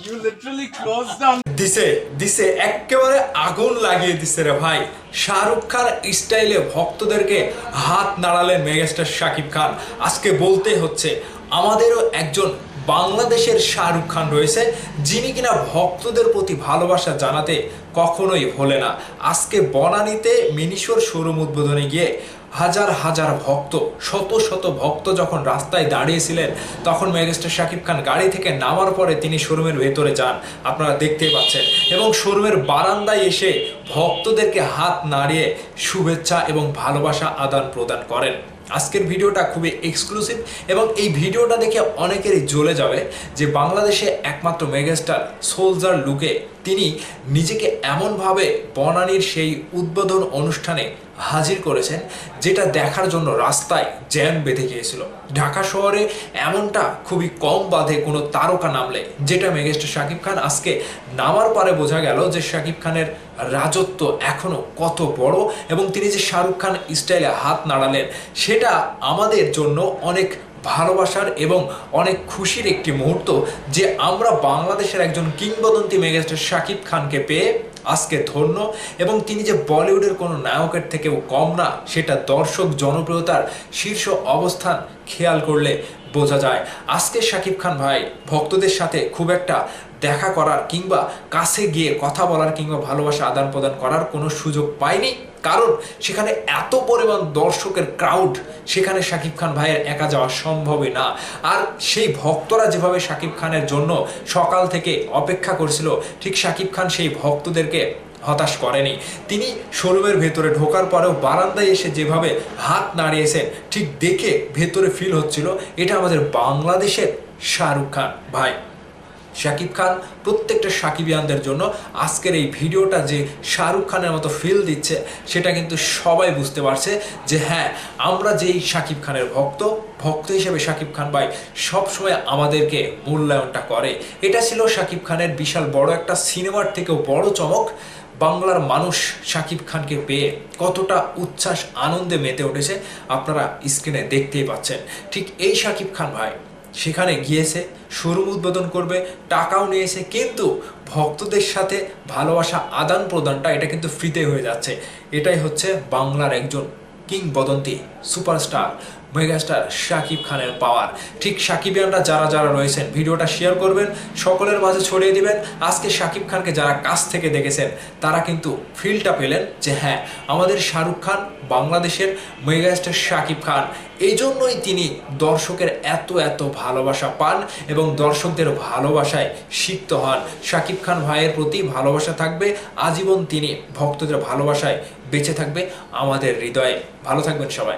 You literally closed down. দিছে একেবারে আগুন লাগিয়ে দিছে রে ভাই। শাহরুখ খান স্টাইলে ভক্তদেরকে হাত নাড়ালেন মেগাস্টার শাকিব খান। আজকে বলতে হচ্ছে আমাদেরও একজন বাংলাদেশের শাহরুখ খান রয়েছে, যিনি কিনা ভক্তদের প্রতি ভালোবাসা জানাতে কখনোই ভোলে না। আজকে বনানীতে মিনিশোর শোরুম উদ্বোধনে গিয়ে হাজার হাজার ভক্ত, শত শত ভক্ত যখন রাস্তায় দাঁড়িয়েছিলেন, তখন মেগাস্টার শাকিব খান গাড়ি থেকে নামার পরে তিনি শোরুমের ভেতরে যান, আপনারা দেখতেই পাচ্ছেন, এবং শোরুমের বারান্দায় এসে ভক্তদেরকে হাত নাড়িয়ে শুভেচ্ছা এবং ভালোবাসা আদান প্রদান করেন। আজকের ভিডিওটা খুবই এক্সক্লুসিভ এবং এই ভিডিওটা দেখে অনেকেরই জ্বলে যাবে যে বাংলাদেশে একমাত্র মেগাস্টার সোলজার লুকে তিনি নিজেকে এমনভাবে বনানীর সেই উদ্বোধন অনুষ্ঠানে হাজির করেছেন, যেটা দেখার জন্য রাস্তায় জ্যাম বেঁধে গিয়েছিল। ঢাকা শহরে এমনটা খুবই কম বাঁধে কোনো তারকা নামলে, যেটা মেগাস্টার শাকিব খান আজকে নামার পরে বোঝা গেল যে শাকিব খানের রাজত্ব এখনো কত বড়, এবং তিনি যে শাহরুখ খান স্টাইলে হাত নাড়ালেন সেটা আমাদের জন্য অনেক ভালোবাসার এবং অনেক খুশির একটি মুহূর্ত, যে আমরা বাংলাদেশের একজন কিংবদন্তি মেগাস্টার শাকিব খানকে পেয়ে আজকে ধন্য। এবং তিনি যে বলিউডের কোনো নায়কের থেকেও কম না, সেটা দর্শক জনপ্রিয়তার শীর্ষ অবস্থান খেয়াল করলে বোঝা যায়। আজকে শাকিব খান ভাই ভক্তদের সাথে খুব একটা দেখা করার কিংবা কাছে গিয়ে কথা বলার কিংবা ভালোবাসা আদান প্রদান করার কোনো সুযোগ পায়নি, কারণ সেখানে এত পরিমাণ দর্শকের ক্রাউড, সেখানে শাকিব খান ভাইয়ের একা যাওয়া সম্ভবই না। আর সেই ভক্তরা যেভাবে শাকিব খানের জন্য সকাল থেকে অপেক্ষা করছিল, ঠিক শাকিব খান সেই ভক্তদেরকে হতাশ করেনি। তিনি শোরুমের ভেতরে ঢোকার পরেও বারান্দায় এসে যেভাবে হাত নাড়িয়েছেন, ঠিক দেখে ভেতরে ফিল হচ্ছিল এটা আমাদের বাংলাদেশের শাহরুখ খান ভাই। শাকিব খান প্রত্যেকটা সাকিবিয়ানদের জন্য আজকের এই ভিডিওটা যে শাহরুখ খানের মতো ফিল দিচ্ছে, সেটা কিন্তু সবাই বুঝতে পারছে যে হ্যাঁ, আমরা যেই শাকিব খানের ভক্ত হিসেবে শাকিব খান ভাই সবসময় আমাদেরকে মূল্যায়নটা করে। এটা ছিল শাকিব খানের বিশাল বড় একটা সিনেমার থেকেও বড় চমক। বাংলার মানুষ শাকিব খানকে পেয়ে কতটা উচ্ছ্বাস আনন্দে মেতে উঠেছে আপনারা স্ক্রিনে দেখতেই পাচ্ছেন। ঠিক এই শাকিব খান ভাই সেখানে গিয়েছে, শোরুম উদ্বোধন করবে, টাকাও নিয়েছে, কিন্তু ভক্তদের সাথে ভালোবাসা আদান প্রদানটা এটা কিন্তু ফ্রিতে হয়ে যাচ্ছে। এটাই হচ্ছে বাংলার একজন কিংবদন্তি সুপারস্টার মেগাস্টার শাকিব খানের পাওয়ার। ঠিক সাকিবিয়ানরা যারা যারা রয়েছেন, ভিডিওটা শেয়ার করবেন, সকলের মাঝে ছড়িয়ে দিবেন। আজকে শাকিব খানকে যারা কাছ থেকে দেখেছেন, তারা কিন্তু ফিলটা পেলেন যে হ্যাঁ, আমাদের শাহরুখ খান বাংলাদেশের মেগাস্টার শাকিব খান। এই জন্যই তিনি দর্শকের এত এত ভালোবাসা পান এবং দর্শকদের ভালোবাসায় সিক্ত হন। শাকিব খান ভাইয়ের প্রতি ভালোবাসা থাকবে আজীবন, তিনি ভক্তদের ভালোবাসায় বেঁচে থাকবে আমাদের হৃদয়ে। ভালো থাকবেন সবাই।